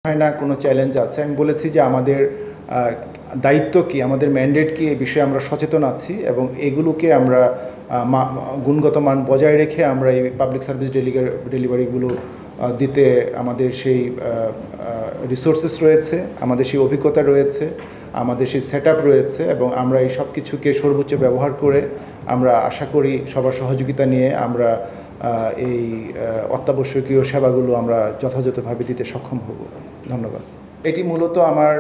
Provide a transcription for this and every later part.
হয় না কোনো চ্যালেঞ্জ আছে। আমি বলেছি যে আমাদের দায়িত্ব কি, আমাদের ম্যান্ডেট কি, এই বিষয়ে আমরা সচেতন আছি এবং এগুলোকে আমরা গুণগত মান বজায় রেখে আমরা এই পাবলিক সার্ভিস ডেলিভারিগুলো দিতে আমাদের সেই রিসোর্সেস রয়েছে, আমাদের সেই অভিজ্ঞতা রয়েছে, আমাদের সেই সেট আপ রয়েছে এবং আমরা এই সব কিছুকে সর্বোচ্চ ব্যবহার করে আমরা আশা করি সবার সহযোগিতা নিয়ে আমরা এই অত্যাবশ্যকীয় সেবাগুলো আমরা যথাযথভাবে দিতে সক্ষম হব। ধন্যবাদ। এটি মূলত আমার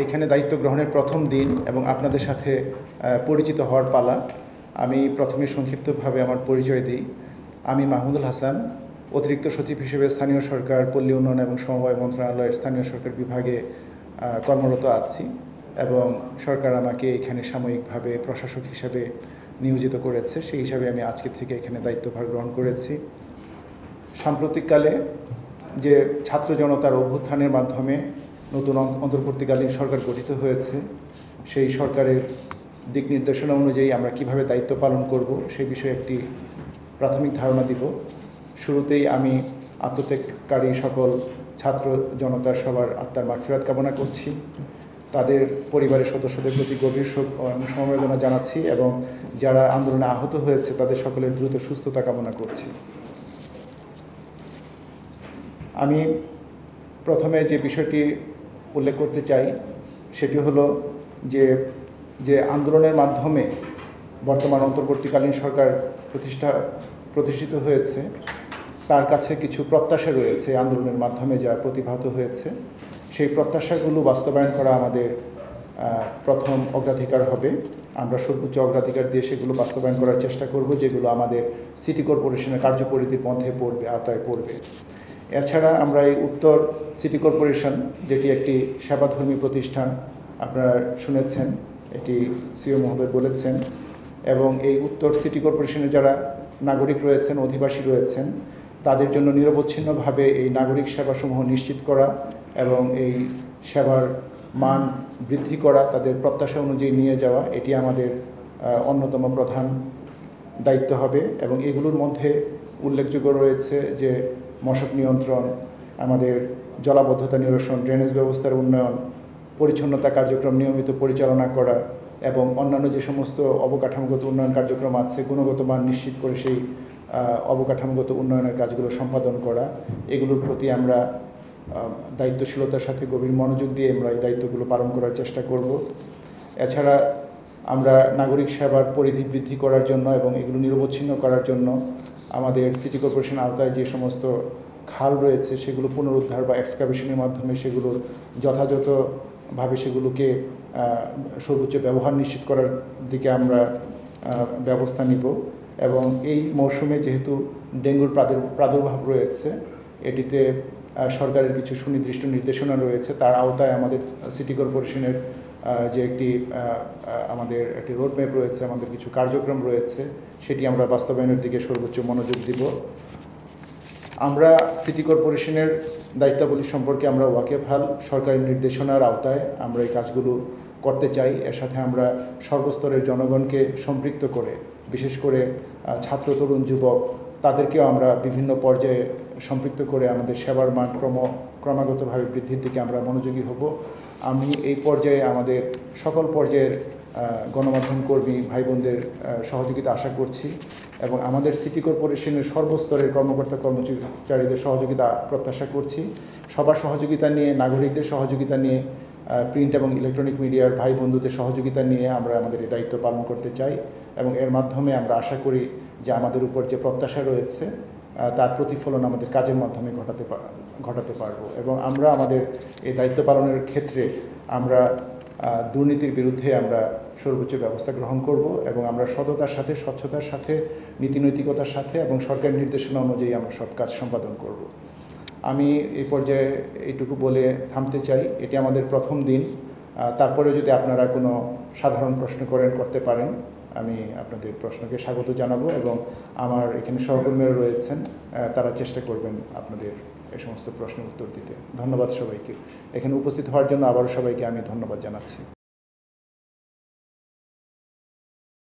এখানে দায়িত্ব গ্রহণের প্রথম দিন এবং আপনাদের সাথে পরিচিত হওয়ার পালা। আমি প্রথমে সংক্ষিপ্তভাবে আমার পরিচয় দিই। আমি মাহমুদুল হাসান, অতিরিক্ত সচিব হিসেবে স্থানীয় সরকার, পল্লী উন্নয়ন এবং সমবায় মন্ত্রণালয়ের স্থানীয় সরকার বিভাগে কর্মরত আছি এবং সরকার আমাকে এখানে সাময়িকভাবে প্রশাসক হিসেবে নিয়োজিত করেছে। সেই হিসাবে আমি আজকে থেকে এখানে দায়িত্বভার গ্রহণ করেছি। সাম্প্রতিককালে যে ছাত্র জনতার অভ্যুত্থানের মাধ্যমে নতুন অন্তর্বর্তীকালীন সরকার গঠিত হয়েছে, সেই সরকারের দিক নির্দেশনা অনুযায়ী আমরা কিভাবে দায়িত্ব পালন করব সেই বিষয়ে একটি প্রাথমিক ধারণা দিব। শুরুতেই আমি আত্মত্যাগকারী সকল ছাত্র জনতার সবার আত্মার মাগফিরাত কামনা করছি, তাদের পরিবারের সদস্যদের প্রতি গভীর শোক এবং সমবেদনা জানাচ্ছি এবং যারা আন্দোলনে আহত হয়েছে তাদের সকলের দ্রুত সুস্থতা কামনা করছি। আমি প্রথমে যে বিষয়টি উল্লেখ করতে চাই সেটি হলো যে আন্দোলনের মাধ্যমে বর্তমান অন্তর্বর্তীকালীন সরকার প্রতিষ্ঠিত হয়েছে, তার কাছে কিছু প্রত্যাশা রয়েছে। আন্দোলনের মাধ্যমে যা প্রতিভাত হয়েছে সেই প্রত্যাশাগুলো বাস্তবায়ন করা আমাদের প্রথম অগ্রাধিকার হবে। আমরা সর্বোচ্চ অগ্রাধিকার দিয়ে সেগুলো বাস্তবায়ন করার চেষ্টা করব, যেগুলো আমাদের সিটি কর্পোরেশনের কার্যপরিধির মধ্যে পড়বে, আওতায় পড়বে। এছাড়া আমরা এই উত্তর সিটি কর্পোরেশন, যেটি একটি সেবাধর্মী প্রতিষ্ঠান, আপনারা শুনেছেন, এটি সিও মহোদয় বলেছেন, এবং এই উত্তর সিটি কর্পোরেশনে যারা নাগরিক রয়েছেন, অধিবাসী রয়েছেন, তাদের জন্য নিরবচ্ছিন্নভাবে এই নাগরিক সেবাসমূহ নিশ্চিত করা এবং এই সেবার মান বৃদ্ধি করা, তাদের প্রত্যাশা অনুযায়ী নিয়ে যাওয়া, এটি আমাদের অন্যতম প্রধান দায়িত্ব হবে। এবং এগুলোর মধ্যে উল্লেখযোগ্য রয়েছে যে মশক নিয়ন্ত্রণ, আমাদের জলাবদ্ধতা নিরসন, ড্রেনেজ ব্যবস্থার উন্নয়ন, পরিচ্ছন্নতা কার্যক্রম নিয়মিত পরিচালনা করা এবং অন্যান্য যে সমস্ত অবকাঠামোগত উন্নয়ন কার্যক্রম আছে, গুণগত মান নিশ্চিত করে সেই অবকাঠামোগত উন্নয়নের কাজগুলো সম্পাদন করা, এগুলোর প্রতি আমরা দায়িত্বশীলতার সাথে গভীর মনোযোগ দিয়ে আমরা এই দায়িত্বগুলো পালন করার চেষ্টা করব। এছাড়া আমরা নাগরিক সেবার পরিধি বৃদ্ধি করার জন্য এবং এগুলো নিরবচ্ছিন্ন করার জন্য আমাদের সিটি কর্পোরেশন আওতায় যে সমস্ত খাল রয়েছে সেগুলো পুনরুদ্ধার বা এক্সকাভেশনের মাধ্যমে সেগুলোর যথাযথভাবে সেগুলোকে সর্বোচ্চ ব্যবহার নিশ্চিত করার দিকে আমরা ব্যবস্থা নিব। এবং এই মৌসুমে যেহেতু ডেঙ্গুর প্রাদুর্ভাব রয়েছে, এটিতে সরকারের কিছু সুনির্দিষ্ট নির্দেশনা রয়েছে, তার আওতায় আমাদের সিটি কর্পোরেশনের যে আমাদের একটি রোডম্যাপ রয়েছে, আমাদের কিছু কার্যক্রম রয়েছে, সেটি আমরা বাস্তবায়নের দিকে সর্বোচ্চ মনোযোগ দিব। আমরা সিটি কর্পোরেশনের দায়িত্বাবলী সম্পর্কে আমরা ওয়াকিবহাল। সরকারি নির্দেশনার আওতায় আমরা এই কাজগুলো করতে চাই। এর সাথে আমরা সর্বস্তরের জনগণকে সম্পৃক্ত করে, বিশেষ করে ছাত্র, তরুণ, যুবক, তাদেরকেও আমরা বিভিন্ন পর্যায়ে সম্পৃক্ত করে আমাদের সেবার মান ক্রমাগতভাবে বৃদ্ধির দিকে আমরা মনোযোগী হব। আমি এই পর্যায়ে আমাদের সকল পর্যায়ের গণমাধ্যম কর্মী ভাই বোনদের সহযোগিতা আশা করছি এবং আমাদের সিটি কর্পোরেশনের সর্বস্তরের কর্মকর্তা কর্মচারীদের সহযোগিতা প্রত্যাশা করছি। সবার সহযোগিতা নিয়ে, নাগরিকদের সহযোগিতা নিয়ে, প্রিন্ট এবং ইলেকট্রনিক মিডিয়ার ভাই বন্ধুদের সহযোগিতা নিয়ে আমরা আমাদের এই দায়িত্ব পালন করতে চাই এবং এর মাধ্যমে আমরা আশা করি যে আমাদের উপর যে প্রত্যাশা রয়েছে তার প্রতিফলন আমাদের কাজের মাধ্যমে ঘটাতে পারবো। এবং আমরা আমাদের এই দায়িত্ব পালনের ক্ষেত্রে আমরা দুর্নীতির বিরুদ্ধে আমরা সর্বোচ্চ ব্যবস্থা গ্রহণ করব এবং আমরা সততার সাথে, স্বচ্ছতার সাথে, নীতিনৈতিকতার সাথে এবং সরকারের নির্দেশনা অনুযায়ী আমরা সব কাজ সম্পাদন করব। আমি এই পর্যায়ে এইটুকু বলে থামতে চাই। এটি আমাদের প্রথম দিন। তারপরে যদি আপনারা কোনো সাধারণ প্রশ্ন করতে পারেন, আমি আপনাদের প্রশ্নকে স্বাগত জানাবো এবং আমার এখানে সহকর্মীরা রয়েছেন, তারা চেষ্টা করবেন আপনাদের এই সমস্ত প্রশ্নের উত্তর দিতে। ধন্যবাদ সবাইকে। এখানে উপস্থিত হওয়ার জন্য আবারও সবাইকে আমি ধন্যবাদ জানাচ্ছি।